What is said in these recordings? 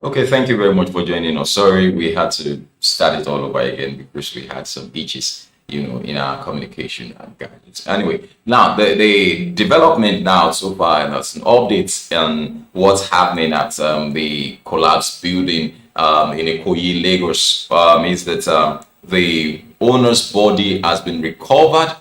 Okay, thank you very much for joining us. Sorry, we had to start it all over again because we had some itches, in our communication and guidance. Anyway, now the development now so far, and that's an update on what's happening at the collapsed building in Ikoyi, Lagos, is that the owner's body has been recovered,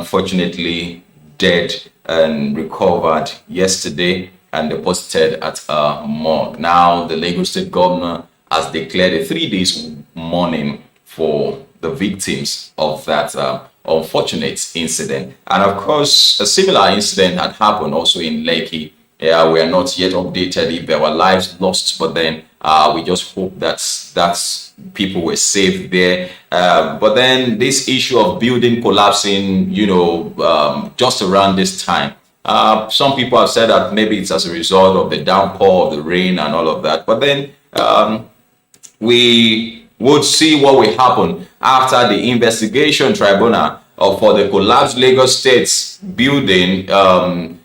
fortunately dead and recovered yesterday and deposited at a morgue. Now, the Lagos State governor has declared a 3 days mourning for the victims of that unfortunate incident. And of course, a similar incident had happened also in Lekki. Yeah, we are not yet updated if there were lives lost, but then we just hope that's people were safe there. But then this issue of building collapsing, just around this time. Some people have said that maybe it's as a result of the downpour of the rain and all of that. But then we would see what will happen after the investigation tribunal for the collapsed Lagos State's building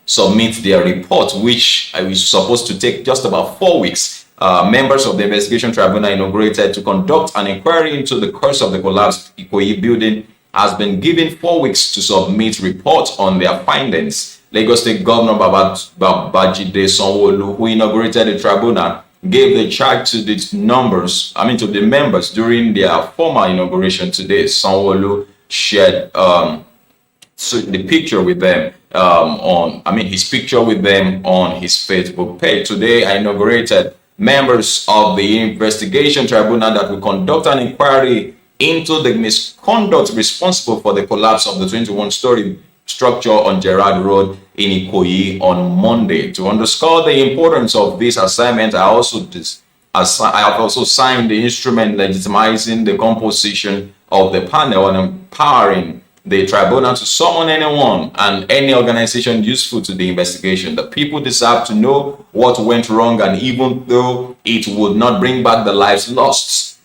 submit their report, which is supposed to take just about 4 weeks. Members of the investigation tribunal inaugurated to conduct an inquiry into the cause of the collapsed Ikoyi building has been given 4 weeks to submit reports on their findings. Lagos State Governor Babajide Sanwo-Olu, who inaugurated the tribunal, gave the charge to the members during their formal inauguration today. Sanwo-Olu shared the picture with them his picture with them on his Facebook page. Today, I inaugurated members of the investigation tribunal that will conduct an inquiry into the misconduct responsible for the collapse of the 21-story structure on Gerard Road in Ikoyi on Monday. To underscore the importance of this assignment, I have also signed the instrument legitimizing the composition of the panel and empowering the tribunal to summon anyone and any organization useful to the investigation. The people deserve to know what went wrong, and even though it would not bring back the lives lost,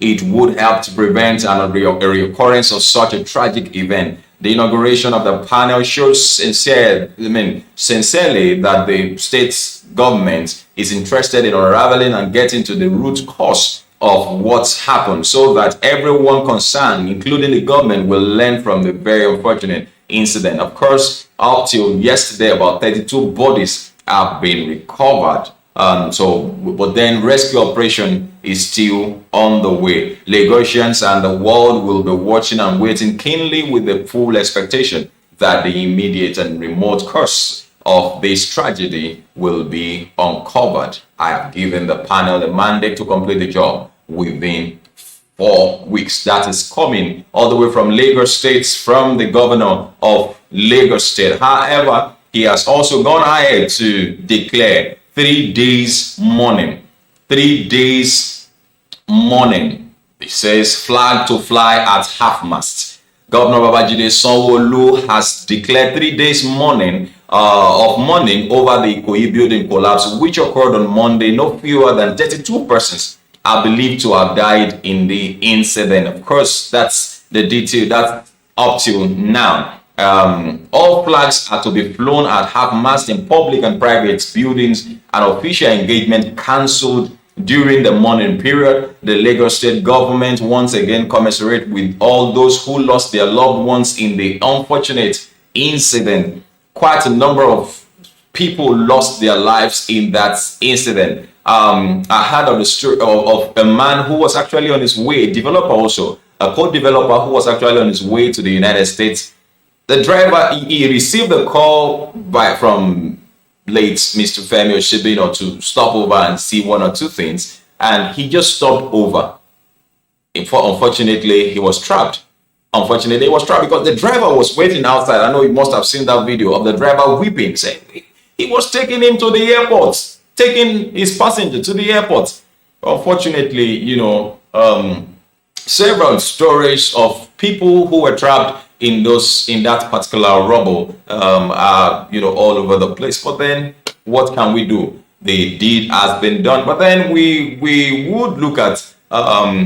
it would help to prevent a reoccurrence of such a tragic event. The inauguration of the panel shows sincerely that the state government is interested in unraveling and getting to the root cause of what's happened, so that everyone concerned, including the government, will learn from the very unfortunate incident. Of course, up till yesterday, about 32 bodies have been recovered. But then rescue operation is still on the way. Lagosians and the world will be watching and waiting keenly with the full expectation that the immediate and remote cause of this tragedy will be uncovered. I have given the panel the mandate to complete the job within 4 weeks. That is coming all the way from Lagos State, from the governor of Lagos State. However, he has also gone ahead to declare 3 days mourning. 3 days mourning. It says flag to fly at half-mast. Governor Babajide Sanwo-Olu has declared 3 days mourning over the Ikoyi building collapse, which occurred on Monday. No fewer than 32 persons are believed to have died in the incident. Of course, that's the detail. That's up till now. All flags are to be flown at half-mast in public and private buildings, and official engagement cancelled during the mourning period. The Lagos State government once again commiserate with all those who lost their loved ones in the unfortunate incident. Quite a number of people lost their lives in that incident. I heard of the story of a man who was actually on his way, a developer also, a code developer who was actually on his way to the United States. The driver, he received a call from late Mr. Femi Oshibino to stop over and see 1 or 2 things, and he just stopped over. Unfortunately, he was trapped. Unfortunately, he was trapped because the driver was waiting outside. I know you must have seen that video of the driver weeping, saying he was taking him to the airport, taking his passenger to the airport. Unfortunately, several stories of people who were trapped in that particular rubble are all over the place. But then what can we do? The deed has been done. But then we would look at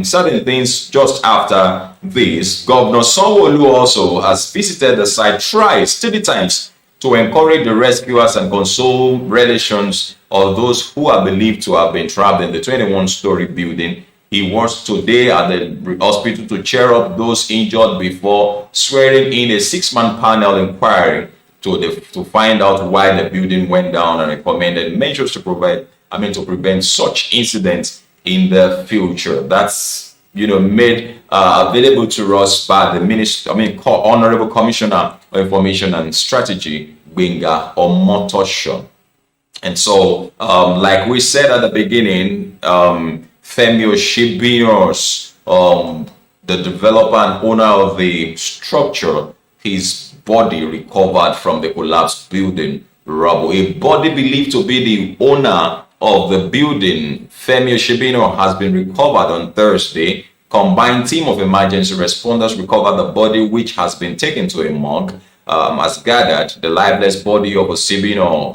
certain things just after this. Governor Sanwo-Olu also has visited the site 3 times to encourage the rescuers and console relations of those who are believed to have been trapped in the 21-story building. He was today at the hospital to cheer up those injured before swearing in a 6-man panel inquiry to find out why the building went down and recommended measures to prevent such incidents in the future. That's made available to us by the Honorable Commissioner of Information and Strategy, Benga Omotosho. And so, like we said at the beginning, Femi Oshibino's, the developer and owner of the structure, his body recovered from the collapsed building rubble. A body believed to be the owner of the building, Femi Oshibino, has been recovered on Thursday. Combined team of emergency responders recovered the body, which has been taken to a morgue. As gathered, the lifeless body of Oshibino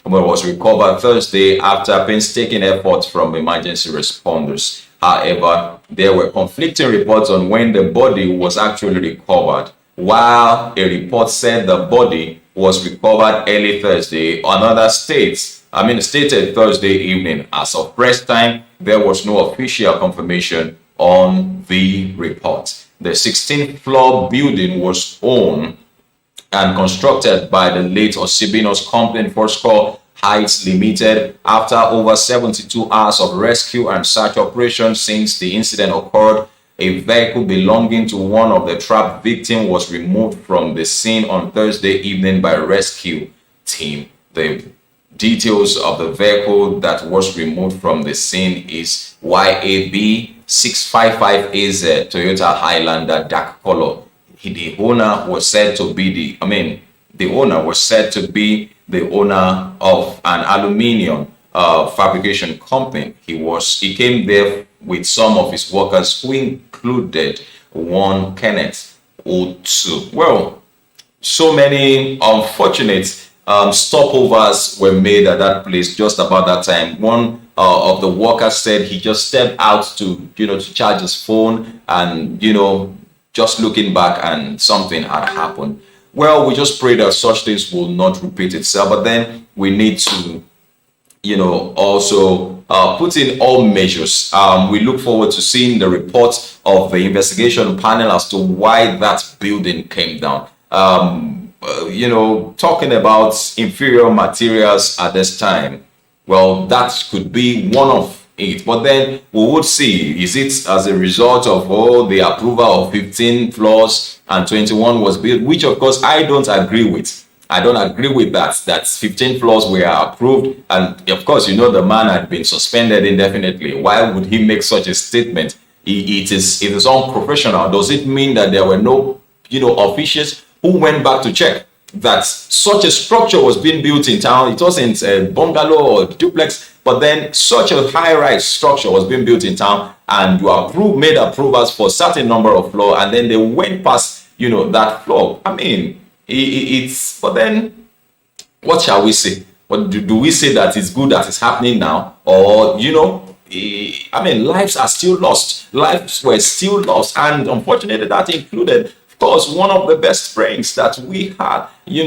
was recovered Thursday after painstaking efforts from emergency responders. However, there were conflicting reports on when the body was actually recovered. While a report said the body was recovered early Thursday, another stated Thursday evening. As of press time, there was no official confirmation on the report. The 16th floor building was owned and constructed by the late Oshibino's company, Fourscore Heights Limited, after over 72 hours of rescue and search operations since the incident occurred. A vehicle belonging to one of the trapped victims was removed from the scene on Thursday evening by a rescue team. The details of the vehicle that was removed from the scene is YAB 655AZ Toyota Highlander dark color. The owner was said to be the owner of an aluminium fabrication company. He came there with some of his workers, who included one Kenneth Otu. Well, so many unfortunate stopovers were made at that place just about that time. One of the workers said he just stepped out to charge his phone, and just looking back and something had happened. Well, we just pray that such things will not repeat itself, but then we need to also put in all measures. We look forward to seeing the report of the investigation panel as to why that building came down. Talking about inferior materials at this time, well, that could be one of it. But then we would see, is it as a result of the approval of 15 floors and 21 was built, which of course I don't agree with. I don't agree with that 15 floors were approved, and of course the man had been suspended indefinitely. Why would he make such a statement? It is unprofessional. Does it mean that there were no officials who went back to check that such a structure was being built in town? It wasn't a bungalow or duplex, but then such a high-rise structure was being built in town, and you made approvals for a certain number of floors, and then they went past that floor. But then what shall we say? What do we say that it's good that it's happening now? Or lives are still lost. Lives were still lost, and unfortunately that included, of course, one of the best brains that we had in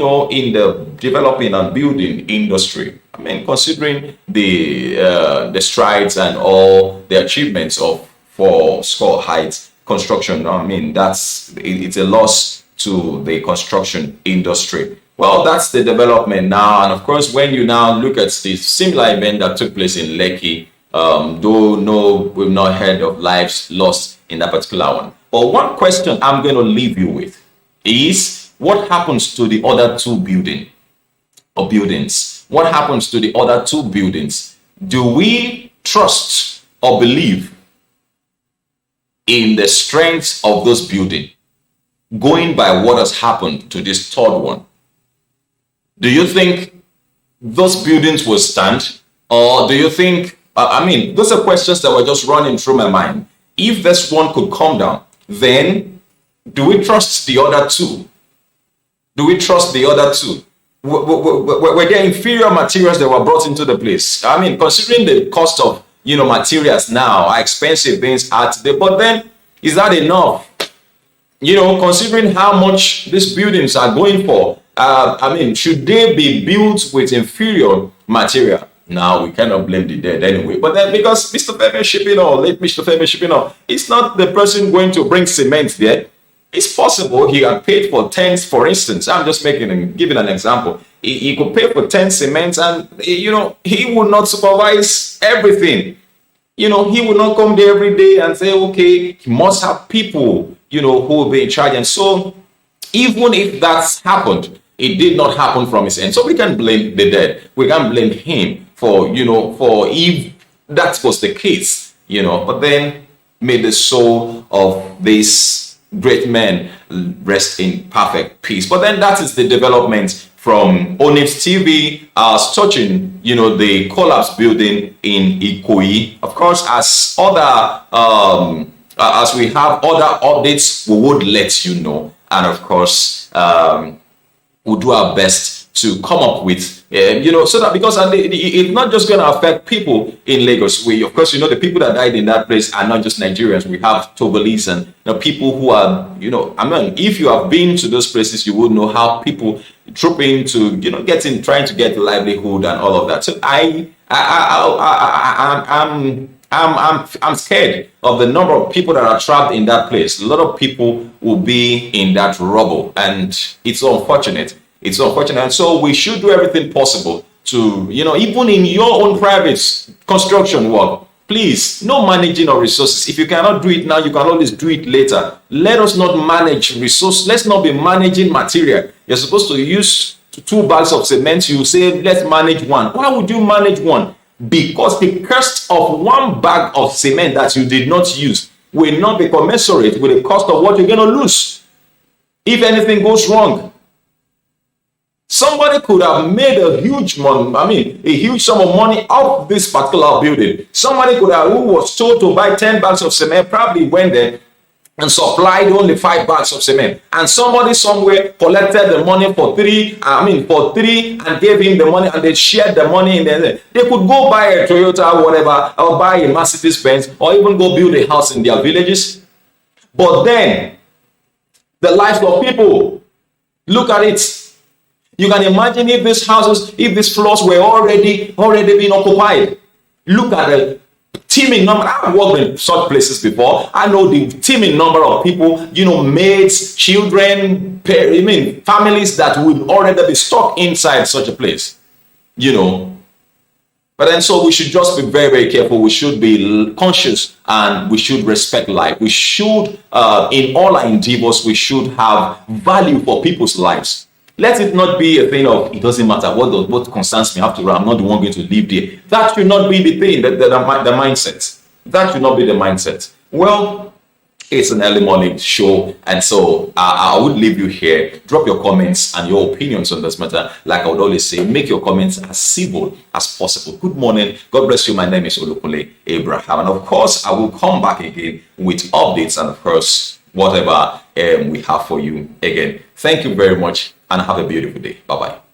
the developing and building industry. Considering the strides and all the achievements of Fourscore Heights construction, it's a loss to the construction industry. Well, that's the development now. And of course, when you now look at the similar event that took place in Lekki, though no, we've not heard of lives lost in that particular one. But one question I'm going to leave you with is, what happens to the other two buildings? What happens to the other two buildings? Do we trust or believe in the strength of those buildings, going by what has happened to this third one? Do you think those buildings will stand? Or do you think, those are questions that were just running through my mind. If this one could come down, then do we trust the other two? Do we trust the other two? Were there inferior materials that were brought into the place? Considering the cost of, materials now, how expensive things are today, but then is that enough? Considering how much these buildings are going for, I mean, should they be built with inferior material? Now we cannot blame the dead anyway. But then because Mr. Femi Shipino, late Mr. Femi Shipino, it's not the person going to bring cement there. It's possible he had paid for 10, for instance. I'm just giving an example. He could pay for 10 cements and, he would not supervise everything. He would not come there every day and say, okay, he must have people, who will be in charge. And so even if that's happened, it did not happen from his end. So we can blame the dead. We can blame him for if that was the case, But then may the soul of this great men rest in perfect peace. But then that is the development from ONIF TV touching, the collapse building in Ikoyi. Of course, as we have other updates, we would let you know. And of course, we'll do our best to come up with, so that because it's not just going to affect people in Lagos. Of course, the people that died in that place are not just Nigerians. We have Togolese and people who are, if you have been to those places, you would know how people troop into, trying to get livelihood and all of that. So I'm scared of the number of people that are trapped in that place. A lot of people will be in that rubble, and it's unfortunate. It's unfortunate. And so we should do everything possible to, even in your own private construction work, please, no managing of resources. If you cannot do it now, you can always do it later. Let us not manage resources. Let's not be managing material. You're supposed to use 2 bags of cement. You say, let's manage 1. Why would you manage 1? Because the cost of 1 bag of cement that you did not use will not be commensurate with the cost of what you're going to lose if anything goes wrong. Somebody could have made a huge sum of money out of this particular building. Somebody who was told to buy 10 bags of cement, probably went there and supplied only 5 bags of cement. And somebody somewhere collected the money for 3 and gave him the money, and they shared the money in there. They could go buy a Toyota or whatever, or buy a Mercedes Benz, or even go build a house in their villages. But then, the lives of people, look at it. You can imagine if these floors were already being occupied. Look at the teeming number. I've worked in such places before. I know the teeming number of people, maids, children, families that would already be stuck inside such a place. But then so we should just be very, very careful. We should be conscious and we should respect life. We should, in all our endeavors, we should have value for people's lives. Let it not be a thing of, it doesn't matter what concerns me after all, I'm not the one going to live there. That should not be the thing, the mindset. That should not be the mindset. Well, it's an early morning show, and so I would leave you here. Drop your comments and your opinions on this matter. Like I would always say, make your comments as civil as possible. Good morning. God bless you. My name is Olukunle Abraham. And of course, I will come back again with updates and of course, whatever we have for you again. Thank you very much and have a beautiful day. Bye-bye.